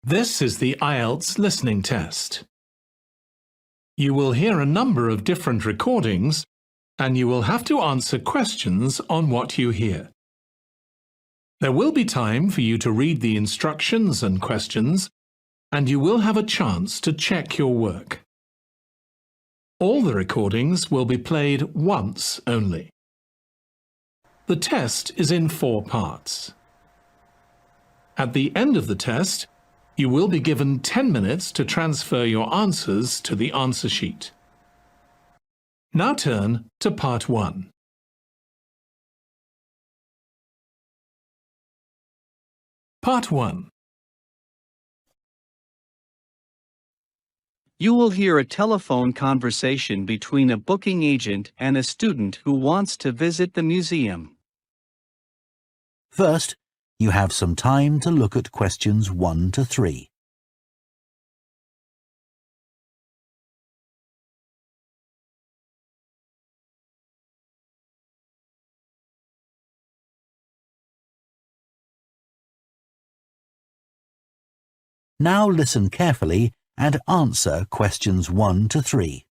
This is the IELTS listening test. You will hear a number of different recordings, and you will have to answer questions on what you hear. There will be time for you to read the instructions and questions, and you will have a chance to check your work. All the recordings will be played once only. The test is in 4 parts. At the end of the test, you will be given 10 minutes to transfer your answers to the answer sheet. Now turn to Part 1. Part 1. You will hear a telephone conversation between a booking agent and a student who wants to visit the museum. First, you have some time to look at questions 1 to 3. Now listen carefully and answer questions 1 to 3.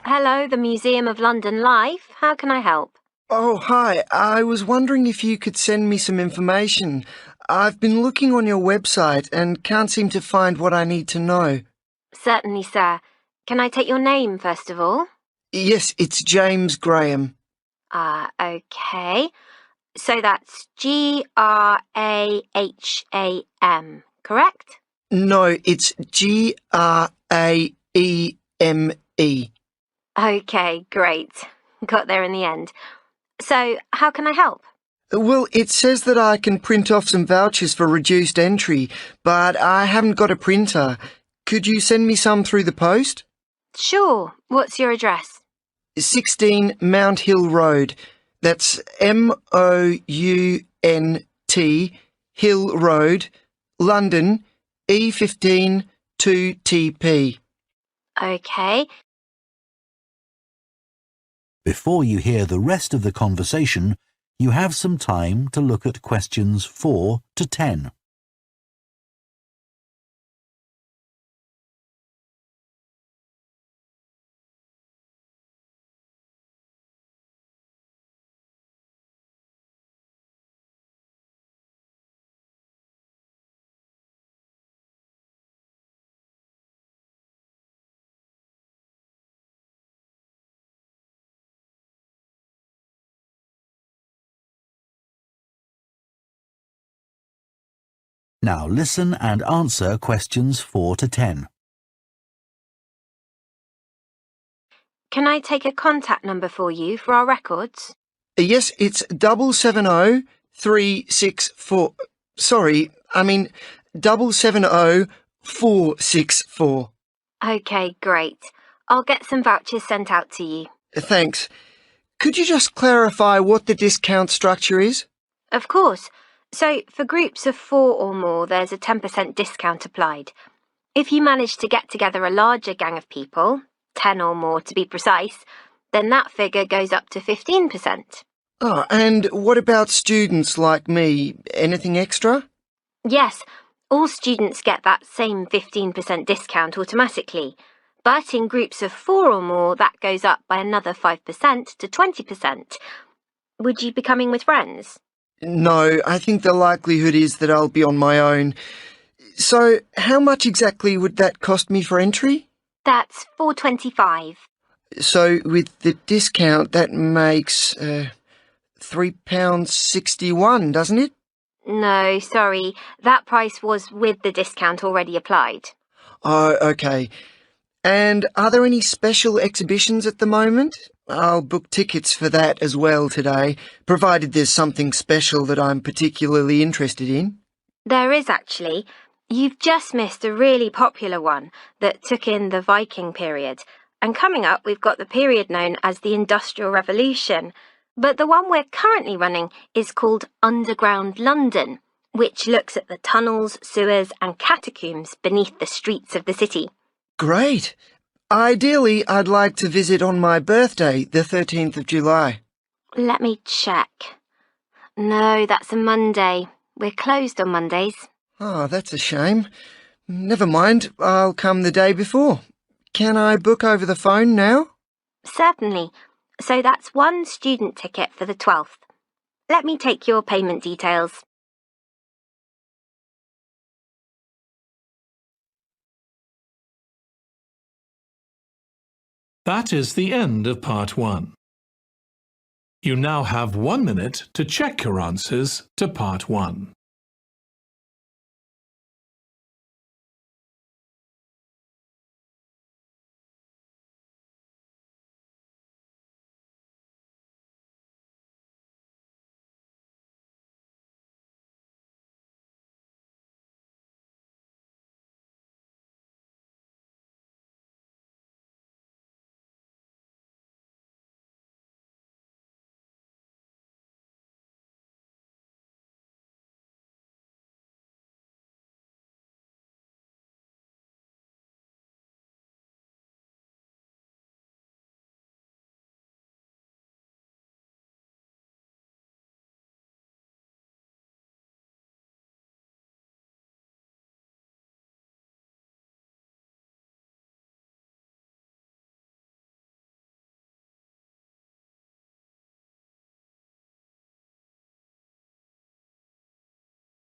Hello, the Museum of London Life. How can I help? Oh, hi. I was wondering if you could send me some information. I've been looking on your website and can't seem to find what I need to know. Certainly, sir. Can I take your name, first of all? Yes, it's James Graham. Okay. So that's Graham, correct? No, it's Graeme. Okay, great. Got there in the end. So, how can I help? Well, it says that I can print off some vouchers for reduced entry, but I haven't got a printer. Could you send me some through the post? Sure. What's your address? 16 Mount Hill Road. That's M-O-U-N-T, Hill Road, London, E15 2TP. Okay. Before you hear the rest of the conversation, you have some time to look at questions 4 to 10. Now listen and answer questions 4 to 10. Can I take a contact number for you for our records? Yes, it's 770-364. Sorry, I mean 770-464. Okay, great. I'll get some vouchers sent out to you. Thanks. Could you just clarify what the discount structure is? Of course. So, for groups of 4 or more, there's a 10% discount applied. If you manage to get together a larger gang of people, 10 or more to be precise, then that figure goes up to 15%. Oh, and what about students like me? Anything extra? Yes, all students get that same 15% discount automatically. But in groups of 4 or more, that goes up by another 5% to 20%. Would you be coming with friends? No, I think the likelihood is that I'll be on my own. So, how much exactly would that cost me for entry? That's $4.25. So, with the discount, that makes £3.61, doesn't it? No, sorry. That price was with the discount already applied. Oh, okay. And are there any special exhibitions at the moment? I'll book tickets for that as well today, provided there's something special that I'm particularly interested in. There is actually. You've just missed a really popular one that took in the Viking period. And coming up, we've got the period known as the Industrial Revolution. But the one we're currently running is called Underground London, which looks at the tunnels, sewers and catacombs beneath the streets of the city. Great! Ideally, I'd like to visit on my birthday, the 13th of July. Let me check. No, that's a Monday. We're closed on Mondays. Oh, that's a shame. Never mind, I'll come the day before. Can I book over the phone now? Certainly. So that's one student ticket for the 12th. Let me take your payment details. That is the end of Part 1. You now have 1 minute to check your answers to Part 1.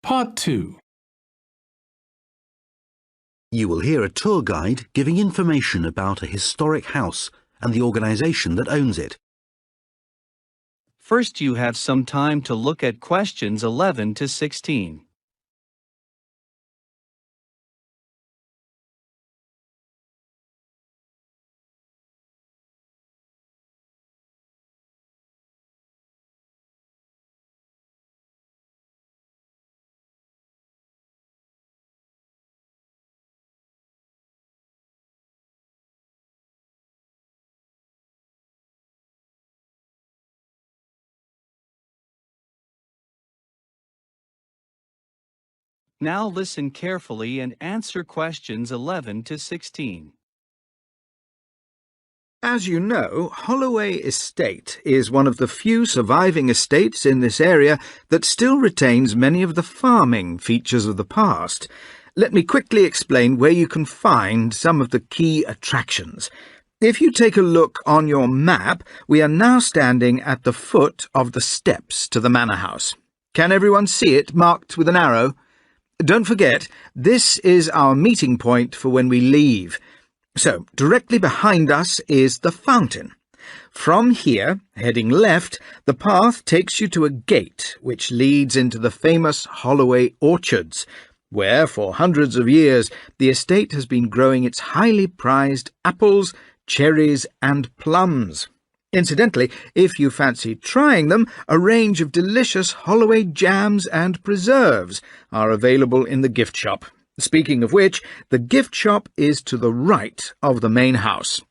Part 2. You will hear a tour guide giving information about a historic house and the organisation that owns it. First, you have some time to look at questions 11 to 16. Now listen carefully and answer questions 11 to 16. As you know, Holloway Estate is one of the few surviving estates in this area that still retains many of the farming features of the past. Let me quickly explain where you can find some of the key attractions. If you take a look on your map, we are now standing at the foot of the steps to the manor house. Can everyone see it marked with an arrow? Don't forget, this is our meeting point for when we leave. So, directly behind us is the fountain. From here, heading left, the path takes you to a gate which leads into the famous Holloway orchards, where for hundreds of years the estate has been growing its highly prized apples, cherries and plums. Incidentally, if you fancy trying them, a range of delicious Holloway jams and preserves are available in the gift shop. Speaking of which, the gift shop is to the right of the main house.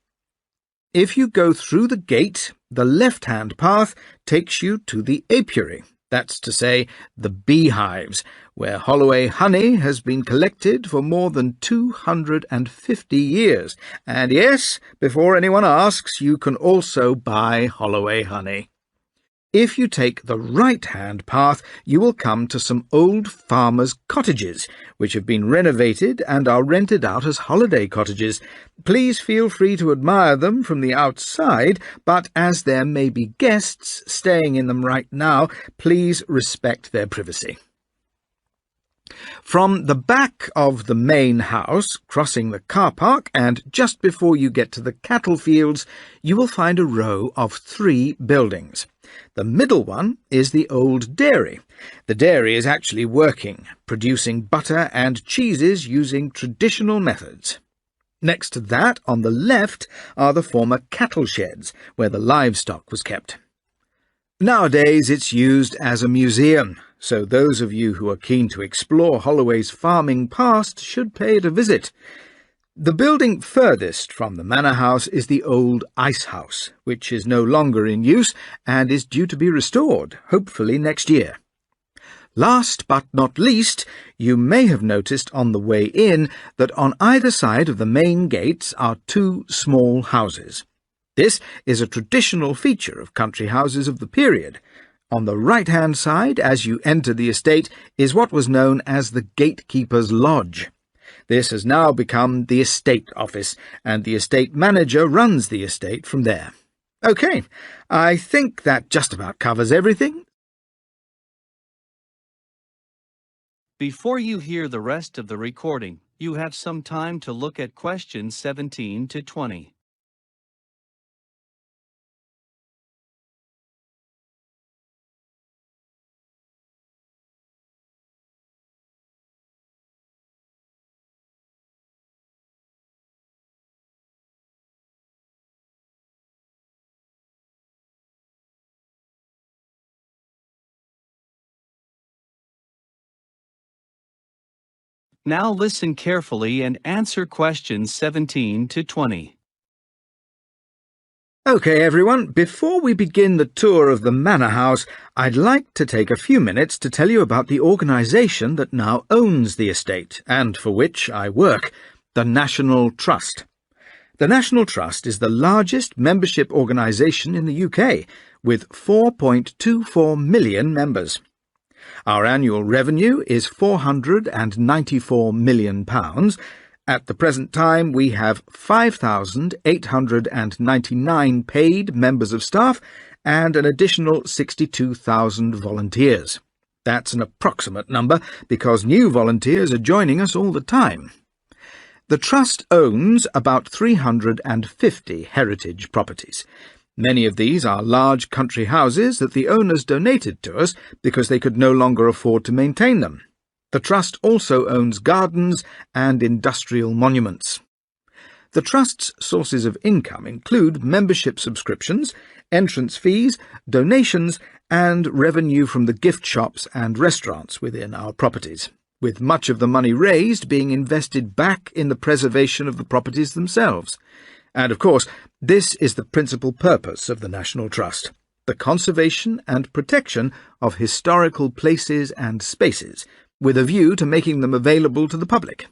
If you go through the gate, the left-hand path takes you to the apiary, that's to say, the beehives, where Holloway honey has been collected for more than 250 years. And yes, before anyone asks, you can also buy Holloway honey. If you take the right-hand path, you will come to some old farmers' cottages, which have been renovated and are rented out as holiday cottages. Please feel free to admire them from the outside, but as there may be guests staying in them right now, please respect their privacy. From the back of the main house, crossing the car park, and just before you get to the cattle fields, you will find a row of 3 buildings. The middle one is the old dairy. The dairy is actually working, producing butter and cheeses using traditional methods. Next to that, on the left, are the former cattle sheds, where the livestock was kept. Nowadays it's used as a museum, so those of you who are keen to explore Holloway's farming past should pay it a visit. The building furthest from the manor house is the old ice house, which is no longer in use and is due to be restored, hopefully next year. Last but not least, you may have noticed on the way in that on either side of the main gates are 2 small houses. This is a traditional feature of country houses of the period. On the right-hand side, as you enter the estate, is what was known as the gatekeeper's lodge. This has now become the estate office, and the estate manager runs the estate from there. OK, I think that just about covers everything. Before you hear the rest of the recording, you have some time to look at questions 17 to 20. Now listen carefully and answer questions 17 to 20. OK, everyone, before we begin the tour of the Manor House, I'd like to take a few minutes to tell you about the organisation that now owns the estate, and for which I work, the National Trust. The National Trust is the largest membership organisation in the UK, with 4.24 million members. Our annual revenue is £494 million. At the present time, we have 5,899 paid members of staff and an additional 62,000 volunteers. That's an approximate number because new volunteers are joining us all the time. The Trust owns about 350 heritage properties. Many of these are large country houses that the owners donated to us because they could no longer afford to maintain them. The Trust also owns gardens and industrial monuments. The Trust's sources of income include membership subscriptions, entrance fees, donations, and revenue from the gift shops and restaurants within our properties, with much of the money raised being invested back in the preservation of the properties themselves. And, of course, this is the principal purpose of the National Trust, the conservation and protection of historical places and spaces, with a view to making them available to the public.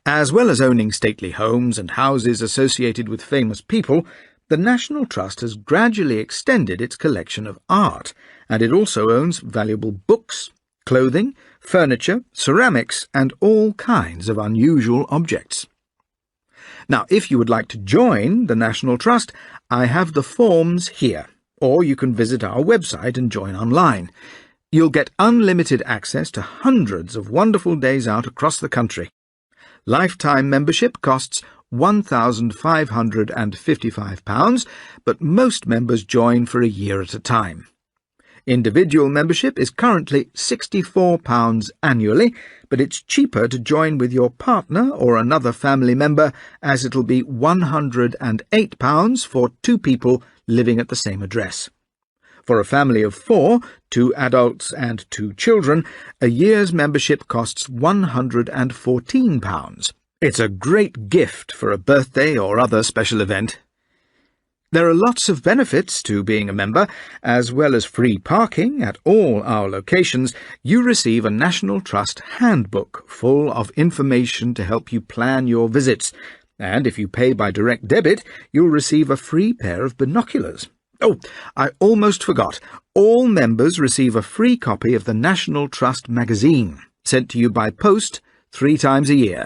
As well as owning stately homes and houses associated with famous people, the National Trust has gradually extended its collection of art, and it also owns valuable books, clothing, furniture, ceramics, and all kinds of unusual objects. Now, if you would like to join the National Trust, I have the forms here, or you can visit our website and join online. You'll get unlimited access to hundreds of wonderful days out across the country. Lifetime membership costs £1,555, but most members join for a year at a time. Individual membership is currently £64 annually, but it's cheaper to join with your partner or another family member, as it'll be £108 for two people living at the same address. For a family of 4, 2 adults and 2 children, a year's membership costs £114. It's a great gift for a birthday or other special event. There are lots of benefits to being a member. As well as free parking at all our locations, you receive a National Trust handbook full of information to help you plan your visits. And if you pay by direct debit, you'll receive a free pair of binoculars. Oh, I almost forgot. All members receive a free copy of the National Trust magazine, sent to you by post 3 times a year.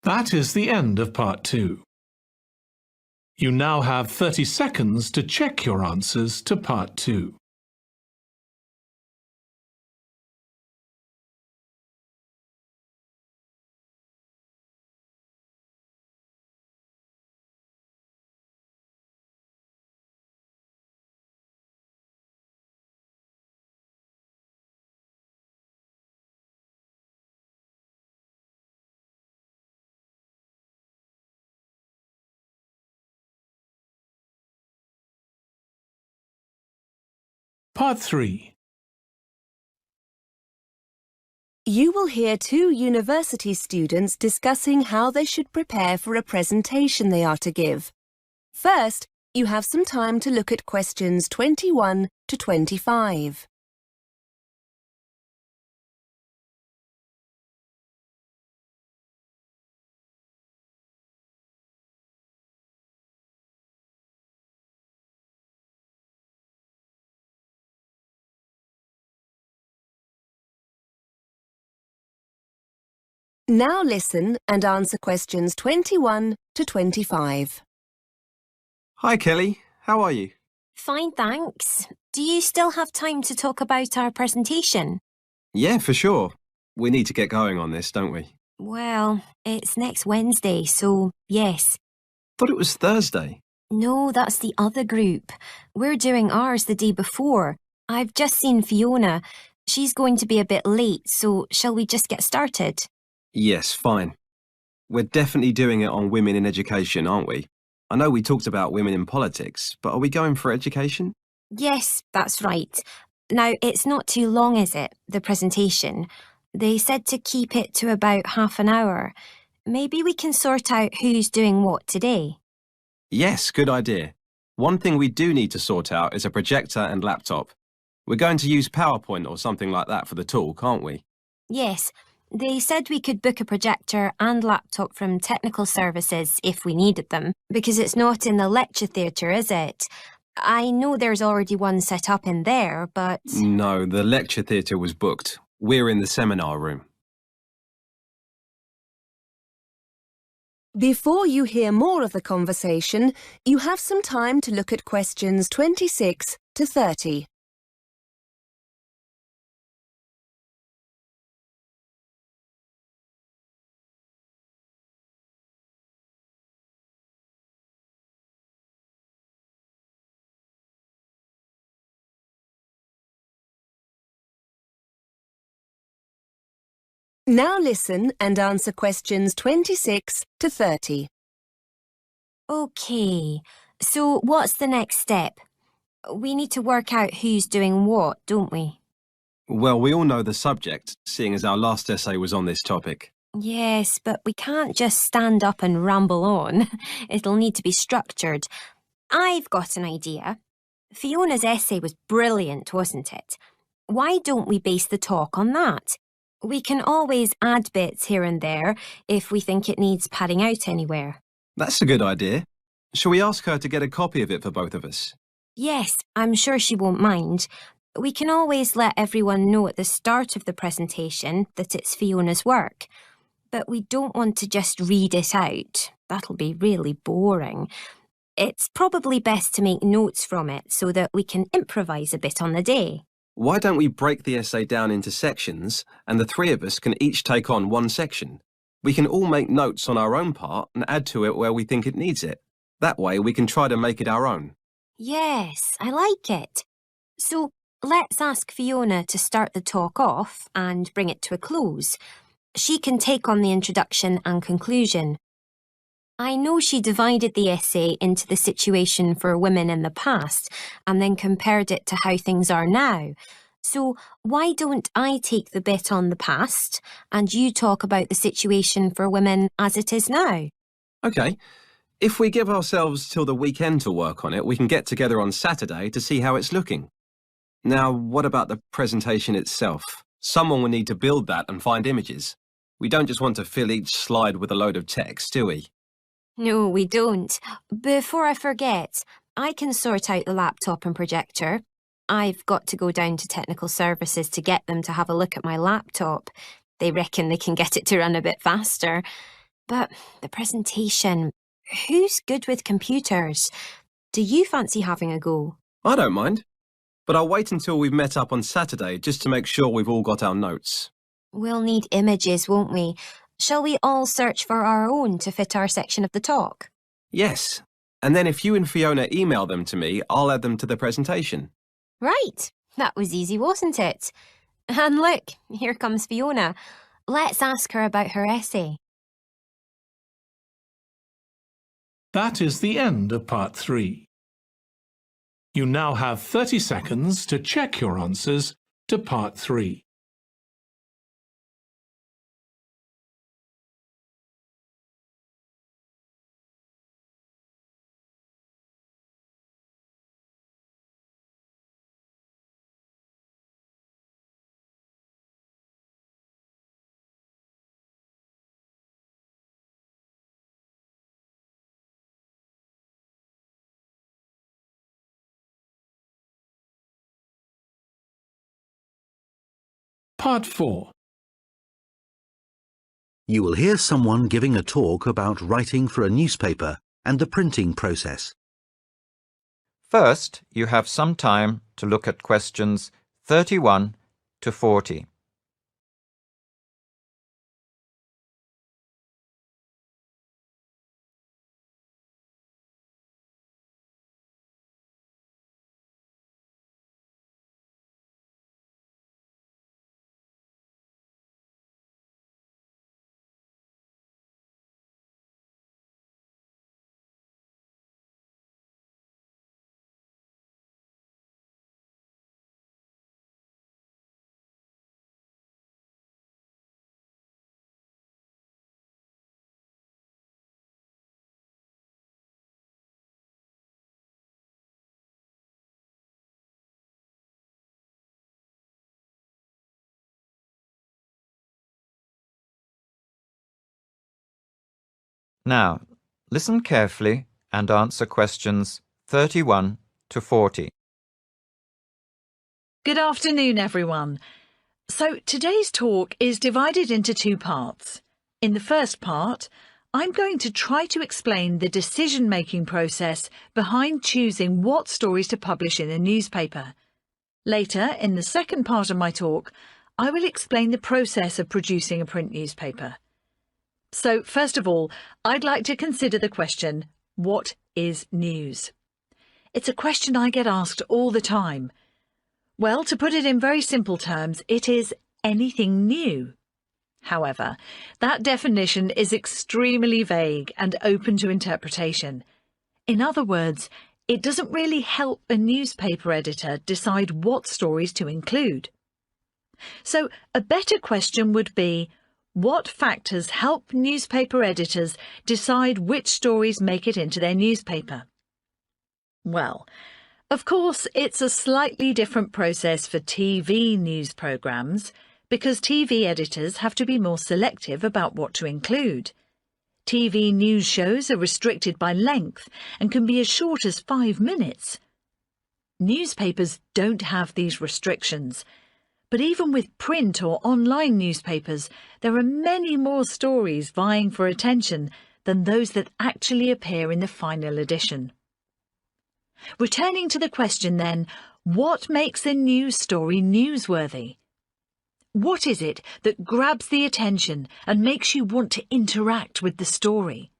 That is the end of Part 2. You now have 30 seconds to check your answers to Part 2. Part 3. You will hear 2 university students discussing how they should prepare for a presentation they are to give. First, you have some time to look at questions 21 to 25. Now listen and answer questions 21 to 25. Hi, Kelly. How are you? Fine, thanks. Do you still have time to talk about our presentation? Yeah, for sure. We need to get going on this, don't we? Well, it's next Wednesday, so yes. Thought it was Thursday. No, that's the other group. We're doing ours the day before. I've just seen Fiona. She's going to be a bit late, so shall we just get started? Yes, fine. We're definitely doing it on women in education, aren't we? I know we talked about women in politics, but are we going for education? Yes, that's right. Now, it's not too long, is it, the presentation? They said to keep it to about half an hour. Maybe we can sort out who's doing what today. Yes, good idea. One thing we do need to sort out is a projector and laptop. We're going to use PowerPoint or something like that for the talk, aren't we? Yes, they said we could book a projector and laptop from technical services if we needed them, because it's not in the lecture theatre, is it? I know there's already one set up in there, but... No, the lecture theatre was booked. We're in the seminar room. Before you hear more of the conversation, you have some time to look at questions 26 to 30. Now listen and answer questions 26 to 30. OK, so what's the next step? We need to work out who's doing what, don't we? Well, we all know the subject, seeing as our last essay was on this topic. Yes, but we can't just stand up and ramble on. It'll need to be structured. I've got an idea. Fiona's essay was brilliant, wasn't it? Why don't we base the talk on that? We can always add bits here and there if we think it needs padding out anywhere. That's a good idea. Shall we ask her to get a copy of it for both of us? Yes, I'm sure she won't mind. We can always let everyone know at the start of the presentation that it's Fiona's work. But we don't want to just read it out. That'll be really boring. It's probably best to make notes from it so that we can improvise a bit on the day. Why don't we break the essay down into sections and the three of us can each take on one section? We can all make notes on our own part and add to it where we think it needs it. That way we can try to make it our own. Yes, I like it. So let's ask Fiona to start the talk off and bring it to a close. She can take on the introduction and conclusion. I know she divided the essay into the situation for women in the past and then compared it to how things are now. So why don't I take the bit on the past and you talk about the situation for women as it is now? OK. If we give ourselves till the weekend to work on it, we can get together on Saturday to see how it's looking. Now, what about the presentation itself? Someone will need to build that and find images. We don't just want to fill each slide with a load of text, do we? No, we don't. Before I forget, I can sort out the laptop and projector. I've got to go down to technical services to get them to have a look at my laptop. They reckon they can get it to run a bit faster. But the presentation, who's good with computers? Do you fancy having a go? I don't mind. But I'll wait until we've met up on Saturday just to make sure we've all got our notes. We'll need images, won't we? Shall we all search for our own to fit our section of the talk? Yes. And then if you and Fiona email them to me, I'll add them to the presentation. Right. That was easy, wasn't it? And look, here comes Fiona. Let's ask her about her essay. That is the end of part 3. You now have 30 seconds to check your answers to part 3. Part 4. You will hear someone giving a talk about writing for a newspaper and the printing process. First, you have some time to look at questions 31 to 40. Now, listen carefully and answer questions 31 to 40. Good afternoon, everyone. So today's talk is divided into two parts. In the first part, I'm going to try to explain the decision-making process behind choosing what stories to publish in a newspaper. Later, in the second part of my talk, I will explain the process of producing a print newspaper. So, first of all, I'd like to consider the question, what is news? It's a question I get asked all the time. Well, to put it in very simple terms, it is anything new. However, that definition is extremely vague and open to interpretation. In other words, it doesn't really help a newspaper editor decide what stories to include. So, a better question would be, what factors help newspaper editors decide which stories make it into their newspaper? Well, of course, it's a slightly different process for TV news programmes because TV editors have to be more selective about what to include. TV news shows are restricted by length and can be as short as 5 minutes. Newspapers don't have these restrictions. But even with print or online newspapers, there are many more stories vying for attention than those that actually appear in the final edition. Returning to the question then, what makes a news story newsworthy? What is it that grabs the attention and makes you want to interact with the story?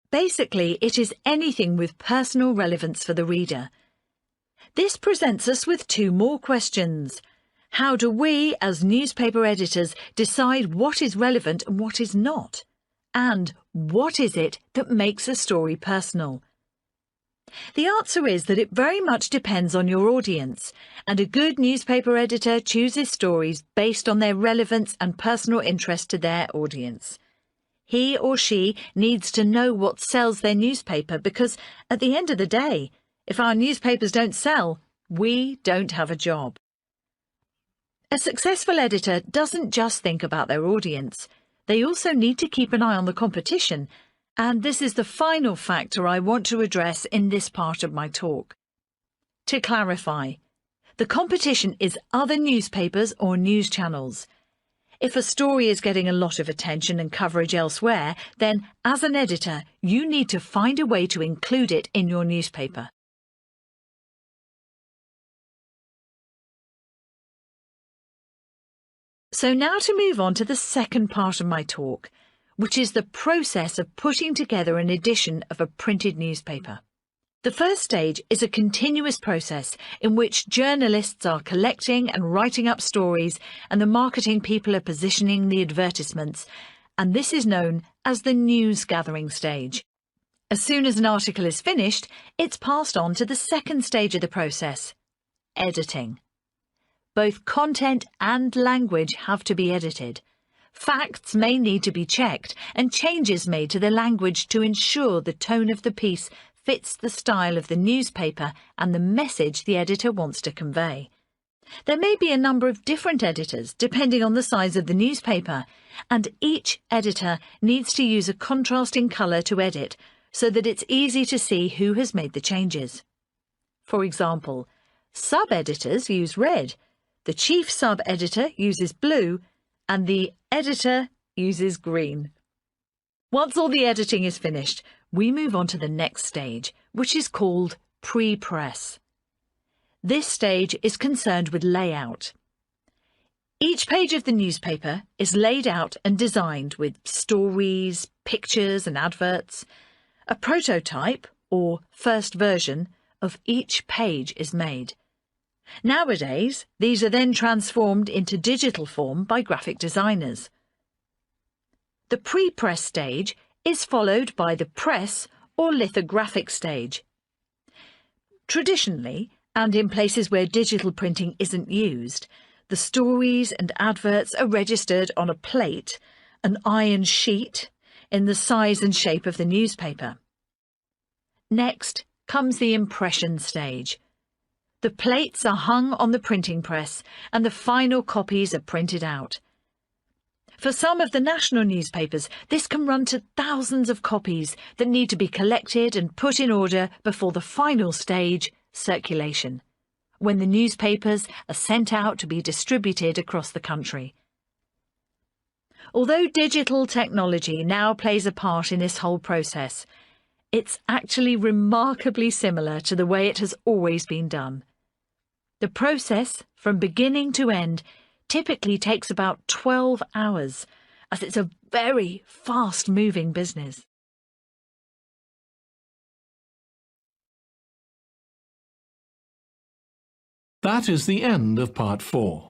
Basically, it is anything with personal relevance for the reader. This presents us with two more questions. How do we, as newspaper editors, decide what is relevant and what is not? And what is it that makes a story personal? The answer is that it very much depends on your audience, and a good newspaper editor chooses stories based on their relevance and personal interest to their audience. He or she needs to know what sells their newspaper because, at the end of the day, if our newspapers don't sell, we don't have a job. A successful editor doesn't just think about their audience. They also need to keep an eye on the competition, and this is the final factor I want to address in this part of my talk. To clarify, the competition is other newspapers or news channels. If a story is getting a lot of attention and coverage elsewhere, then as an editor, you need to find a way to include it in your newspaper. So now to move on to the second part of my talk, which is the process of putting together an edition of a printed newspaper. The first stage is a continuous process in which journalists are collecting and writing up stories and the marketing people are positioning the advertisements, and this is known as the news gathering stage. As soon as an article is finished, it's passed on to the second stage of the process, editing. Both content and language have to be edited. Facts may need to be checked and changes made to the language to ensure the tone of the piece fits the style of the newspaper and the message the editor wants to convey. There may be a number of different editors depending on the size of the newspaper, and each editor needs to use a contrasting colour to edit so that it's easy to see who has made the changes. For example, sub-editors use red, the chief sub-editor uses blue, and the editor uses green. Once all the editing is finished, we move on to the next stage, which is called pre-press. This stage is concerned with layout. Each page of the newspaper is laid out and designed with stories, pictures and adverts. A prototype, or first version, of each page is made. Nowadays, these are then transformed into digital form by graphic designers. The pre-press stage is followed by the press or lithographic stage. Traditionally, and in places where digital printing isn't used, the stories and adverts are registered on a plate, an iron sheet, in the size and shape of the newspaper. Next comes the impression stage. The plates are hung on the printing press and the final copies are printed out. For some of the national newspapers, this can run to thousands of copies that need to be collected and put in order before the final stage, circulation, when the newspapers are sent out to be distributed across the country. Although digital technology now plays a part in this whole process, it's actually remarkably similar to the way it has always been done. The process, from beginning to end, typically takes about 12 hours, as it's a very fast-moving business. That is the end of Part 4.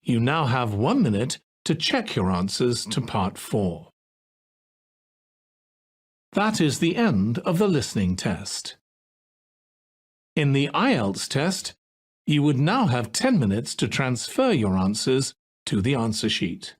You now have 1 minute to check your answers to Part 4. That is the end of the listening test. In the IELTS test, you would now have 10 minutes to transfer your answers to the answer sheet.